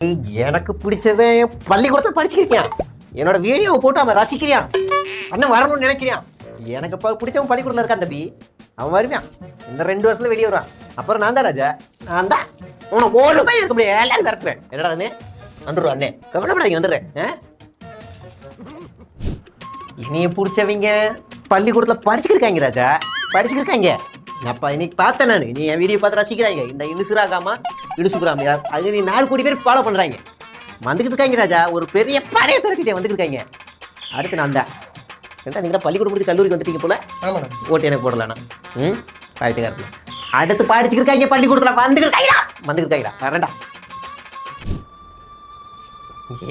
எனக்கு பிடிச்சவன் பள்ளிக்கூடத்தில் படிச்சிருக்கியான். என்னோட வீடியோவை போட்டு அவன் ரசிக்கிறியான். அண்ணன் வரணும்னு நினைக்கிறியான். எனக்கு பிடிச்சவன் பள்ளிக்கூடத்தில் இருக்கான் தம்பி. அவன் வருவான். இந்த 2 வருஷத்துல வெளியே வருவான். அப்புறம் நான் தான் ராஜா. நான் தான் உனக்கு ஒரு பையன் இருக்க முடியாது. எல்லாரும் கரெக்டுவேன். என்னடா அண்ணே வந்துடுவோம். அண்ணே கவலைப்படாதீங்க வந்துடுறேன். இனிய பிடிச்சவங்க பள்ளிக்கூடத்தில் படிச்சுக்கிருக்காங்க ராஜா. படிச்சுக்கிருக்காங்க. அப்பா இன்னைக்கு பார்த்தேன் நான். நீ என் வீடியோ பார்த்து ரசிக்கிறாங்க. இந்த இனுசுராகாமா இனுசுகுராமா அது நீ 4 கோடி பேர் ஃபாலோ பண்ணுறாங்க. வந்துக்கிட்டு இருக்காங்க ராஜா. ஒரு பெரிய படைய திரட்டிட்டே வந்துக்கிட்டு இருக்காங்க. அடுத்து நான் தான் ஏன்டா நீங்களா பள்ளிக்கூடம் முடிச்சு கல்லூரிக்கு வந்துட்டீங்க போல. ஆமாம் ஓட்டு எனக்கு போடலாண்ணா. பாயிட்டுக்காரங்க அடுத்து படிச்சுக்கிருக்காங்க. பள்ளிக்கூடத்தில் வந்துக்கிருக்காங்கடா வரேன்டா.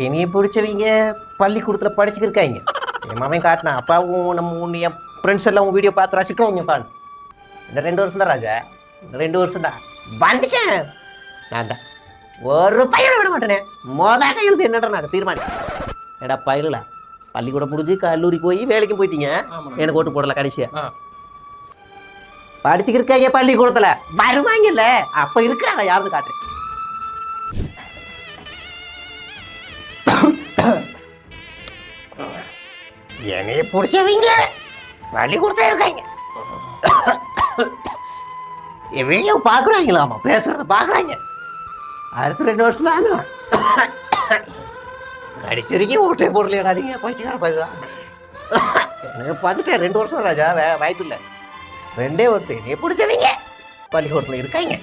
என்னைய பிடிச்சவங்க பள்ளிக்கூடத்தில் படிச்சுக்கிருக்காங்க. என் மாமன் காட்டினா அப்பாவும் நம்ம என் ஃப்ரெண்ட்ஸ் எல்லாம் உன் வீடியோ பார்த்து ரசிக்கிறாங்கப்பா. இந்த 2 வருஷம் தான் ராஜா. இந்த 2 வருஷம் தான் வந்துட்டேன். நான் தான் ஒரு பையனை விட மாட்டேனே. மொதல் கையெழுத்து என்னடா நான் தீர்மானி ஏடா பயில பள்ளிக்கூடம் முடிஞ்சு கல்லூரிக்கு போய் வேலைக்கும் போயிட்டீங்க. எனக்கு ஓட்டு போடல கடைசியா. படிச்சுக்கிருக்காங்க பள்ளிக்கூடத்துல வருவாங்கல்ல. அப்ப இருக்கிறாங்க யாருன்னு காட்டுறேன். என்னைய பிடிச்சவங்க பள்ளிக்கூடத்துல இருக்காங்க. என் வீடியோ பார்க்குறாங்களாமா, பேசுறத பார்க்குறாங்க. அடுத்த 2 வருஷத்துல கடைசி வரைக்கும் ஓட்டே போடலையாடா. நீங்கள் போயிட்டுக்கார போயிடா. எனக்கு பார்த்துட்டேன் 2 வருஷம் ராஜா. வாய்ப்பு இல்லை. 2 வருஷம் என்னைய பிடிச்சவங்க பள்ளிக்கூடத்தில் இருக்காங்க.